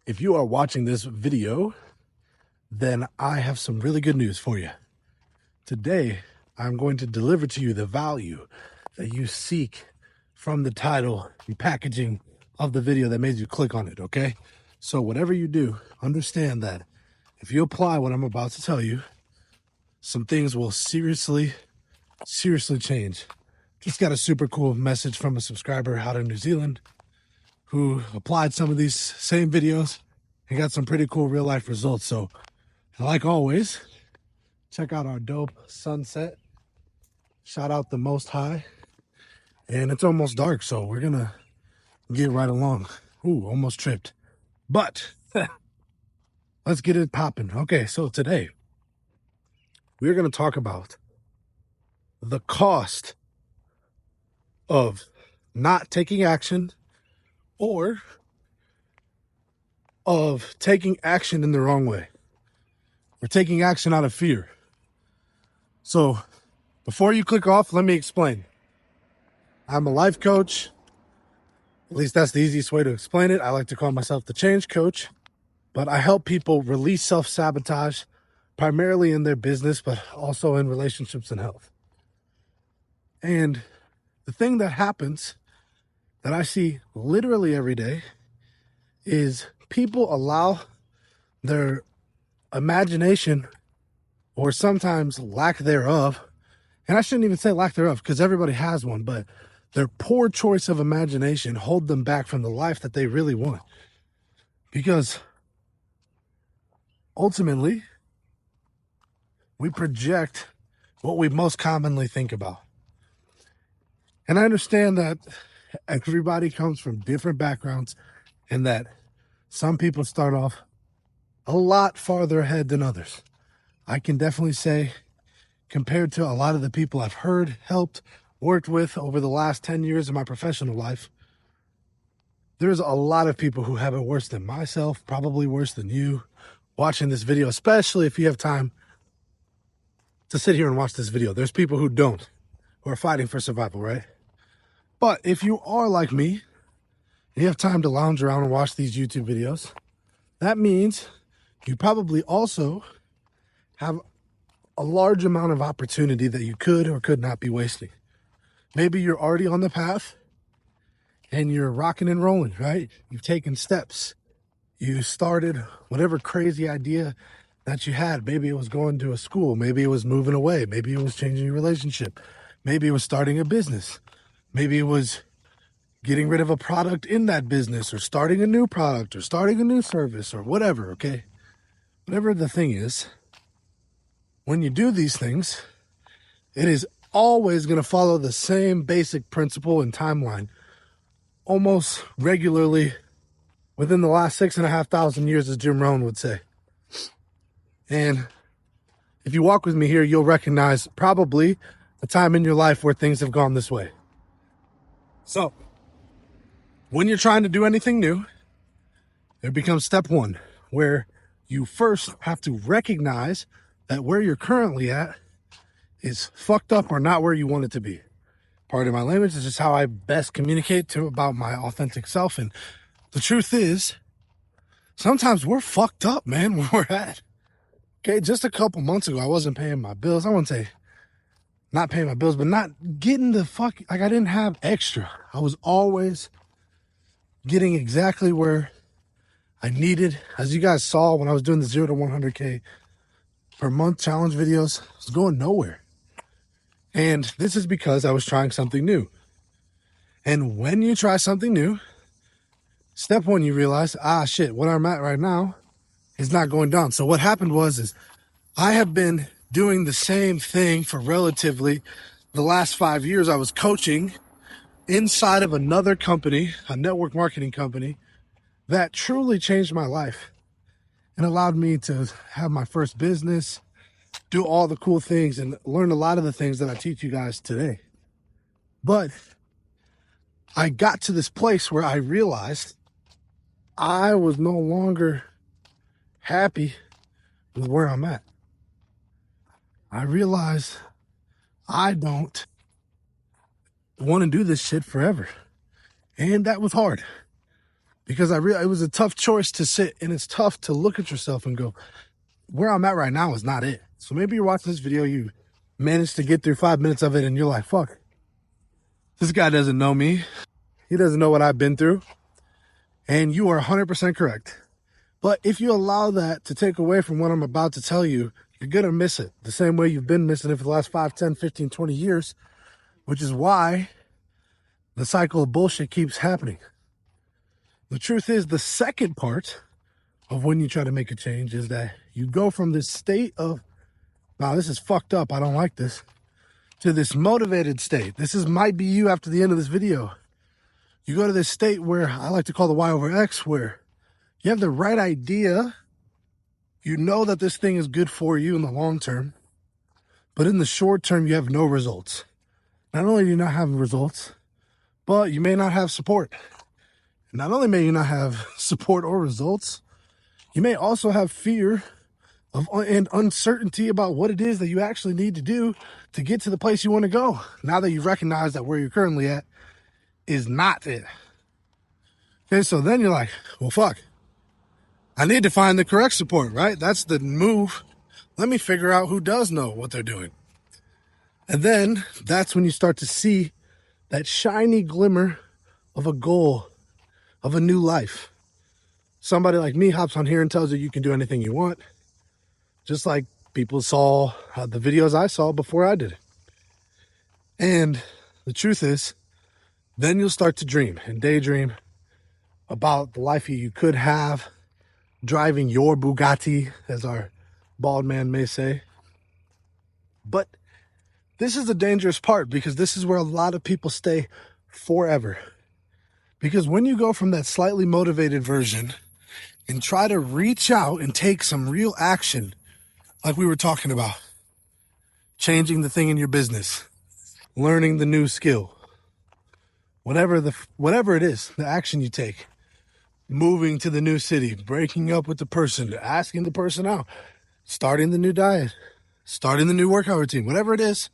If you are watching this video, then I have some really good news for you. Today, I'm going to deliver to you the value that you seek from the title and packaging of the video that made you click on it, okay? So whatever you do, understand that if you apply what I'm about to tell you, some things will seriously change. Just got a super cool message from a subscriber out in New Zealand who applied some of these same videos and got some pretty cool real life results. So like always, check out our dope sunset. Shout out the Most High. And it's almost dark, so we're gonna get right along. Ooh, almost tripped. But let's get it popping. Okay, so today we're gonna talk about the cost of not taking action or of taking action in the wrong way. We're taking action out of fear. So before you click off, let me explain. I'm a life coach. At least that's the easiest way to explain it. I like to call myself the change coach, but I help people release self-sabotage primarily in their business, but also in relationships and health. And the thing that happens that I see literally every day is people allow their imagination, or sometimes lack thereof, and I shouldn't even say lack thereof because everybody has one, but their poor choice of imagination hold them back from the life that they really want. Because ultimately, we project what we most commonly think about. And I understand that everybody comes from different backgrounds and that some people start off a lot farther ahead than others. I can definitely say, compared to a lot of the people I've heard, helped, worked with over the last 10 years of my professional life, there's a lot of people who have it worse than myself, probably worse than you, watching this video, especially if you have time to sit here and watch this video. There's people who don't, who are fighting for survival, right? But if you are like me, and you have time to lounge around and watch these YouTube videos, that means you probably also have a large amount of opportunity that you could or could not be wasting. Maybe you're already on the path and you're rocking and rolling, right? You've taken steps. You started whatever crazy idea that you had. Maybe it was going to a school. Maybe it was moving away. Maybe it was changing your relationship. Maybe it was starting a business. Maybe it was getting rid of a product in that business, or starting a new product, or starting a new service, or whatever, okay? Whatever the thing is, when you do these things, it is always going to follow the same basic principle and timeline almost regularly within the last 6,500 years, as Jim Rohn would say. And if you walk with me here, you'll recognize probably a time in your life where things have gone this way. So when you're trying to do anything new, there becomes step one, where you first have to recognize that where you're currently at is fucked up or not where you want it to be. Pardon my language, this is how I best communicate about my authentic self. And the truth is, sometimes we're fucked up, man, where we're at. Okay, just a couple months ago, I wasn't paying my bills. I wouldn't say not paying my bills, but not getting the fuck, like I didn't have extra. I was always getting exactly where I needed. As you guys saw when I was doing the 0 to 100K per month challenge videos, I was going nowhere. And this is because I was trying something new. And when you try something new, step one, you realize, shit, what I'm at right now is not going down. So what happened was I have been doing the same thing for relatively the last 5 years. I was coaching inside of another company, a network marketing company, that truly changed my life and allowed me to have my first business, do all the cool things, and learn a lot of the things that I teach you guys today. But I got to this place where I realized I was no longer happy with where I'm at. I realized I don't want to do this shit forever. And that was hard. because it was a tough choice to sit, and it's tough to look at yourself and go, where I'm at right now is not it. So maybe you're watching this video, you managed to get through 5 minutes of it, and you're like, fuck, this guy doesn't know me. He doesn't know what I've been through. And you are 100% correct. But if you allow that to take away from what I'm about to tell you, you're going to miss it the same way you've been missing it for the last 5, 10, 15, 20 years, which is why the cycle of bullshit keeps happening. The truth is, the second part of when you try to make a change is that you go from this state of, wow, this is fucked up, I don't like this, to this motivated state. Might be you after the end of this video. You go to this state where I like to call the Y over X, where you have the right idea. You know that this thing is good for you in the long term, but in the short term, you have no results. Not only do you not have results, but you may not have support. Not only may you not have support or results, you may also have fear and uncertainty about what it is that you actually need to do to get to the place you want to go. Now that you've recognized that where you're currently at is not it. Okay, so then you're like, well, fuck. I need to find the correct support, right? That's the move. Let me figure out who does know what they're doing. And then that's when you start to see that shiny glimmer of a goal, of a new life. Somebody like me hops on here and tells you can do anything you want. Just like people saw the videos I saw before I did it. And the truth is, then you'll start to dream and daydream about the life you could have, driving your Bugatti, as our bald man may say. But this is the dangerous part, because this is where a lot of people stay forever. Because when you go from that slightly motivated version and try to reach out and take some real action, like we were talking about, changing the thing in your business, learning the new skill, whatever it is, the action you take, moving to the new city, breaking up with the person, asking the person out, starting the new diet, starting the new workout routine, whatever it is,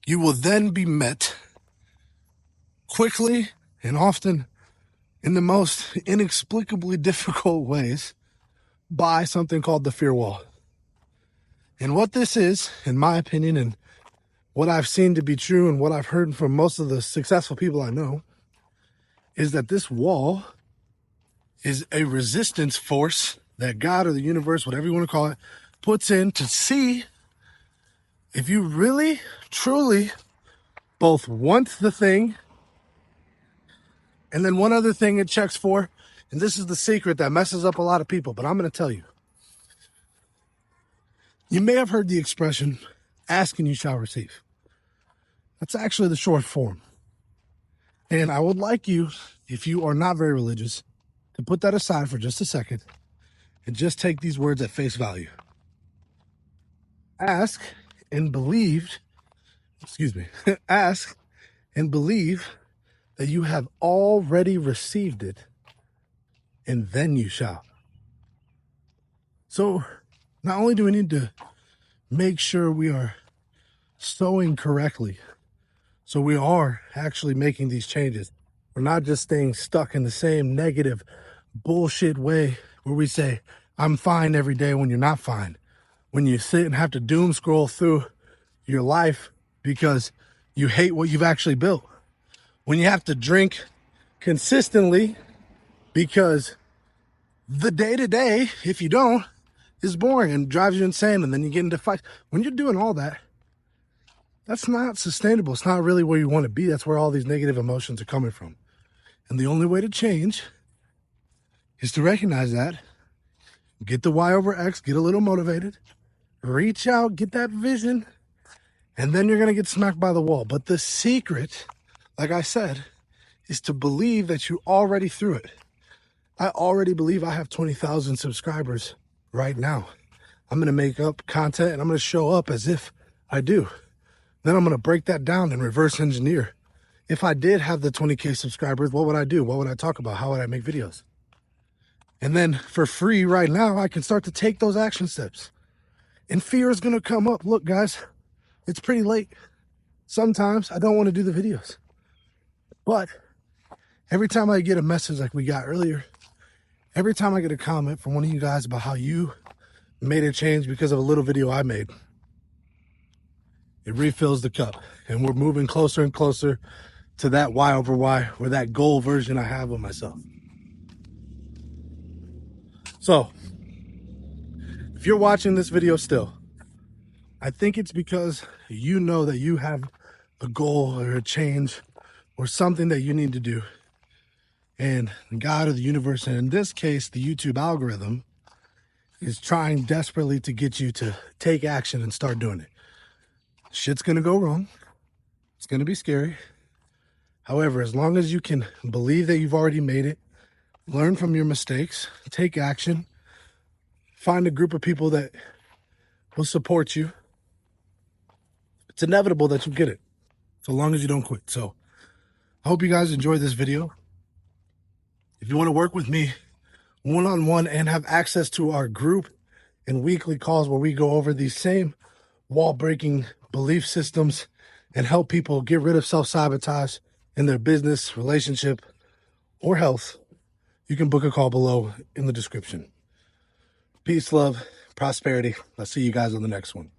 you will then be met quickly and often in the most inexplicably difficult ways by something called the fear wall. And what this is, in my opinion, and what I've seen to be true and what I've heard from most of the successful people I know, is that this wall is a resistance force that God or the universe, whatever you want to call it, puts in to see if you really, truly both want the thing, and then one other thing it checks for, and this is the secret that messes up a lot of people, but I'm going to tell you. You may have heard the expression, ask and you shall receive. That's actually the short form. And I would like you, if you are not very religious, to put that aside for just a second and just take these words at face value. Ask and believe ask and believe that you have already received it, and then you shall. So not only do we need to make sure we are sowing correctly, so we are actually making these changes. We're not just staying stuck in the same negative bullshit way where we say, I'm fine every day when you're not fine. When you sit and have to doom scroll through your life because you hate what you've actually built. When you have to drink consistently because the day-to-day, if you don't, is boring and drives you insane, and then you get into fights. When you're doing all that, that's not sustainable. It's not really where you want to be. That's where all these negative emotions are coming from. And the only way to change is to recognize that, get the Y over X, get a little motivated, reach out, get that vision, and then you're going to get smacked by the wall. But the secret, like I said, is to believe that you already through it. I already believe I have 20,000 subscribers right now. I'm going to make up content and I'm going to show up as if I do. Then I'm going to break that down and reverse engineer. If I did have the 20K subscribers, what would I do? What would I talk about? How would I make videos? And then for free right now, I can start to take those action steps. And fear is going to come up. Look, guys, it's pretty late. Sometimes I don't want to do the videos. But Every time I get a message like we got earlier, every time I get a comment from one of you guys about how you made a change because of a little video I made, it refills the cup. And we're moving closer and closer to that Y over Y, or that goal version I have of myself. So, if you're watching this video still, I think it's because you know that you have a goal or a change or something that you need to do. And God or the universe, and in this case, the YouTube algorithm, is trying desperately to get you to take action and start doing it. Shit's gonna go wrong. It's gonna be scary. However, as long as you can believe that you've already made it, learn from your mistakes, take action, find a group of people that will support you, it's inevitable that you get it, so long as you don't quit. So I hope you guys enjoyed this video. If you want to work with me one-on-one and have access to our group and weekly calls where we go over these same wall-breaking belief systems and help people get rid of self-sabotage in their business, relationship, or health, you can book a call below in the description. Peace, love, prosperity. I'll see you guys on the next one.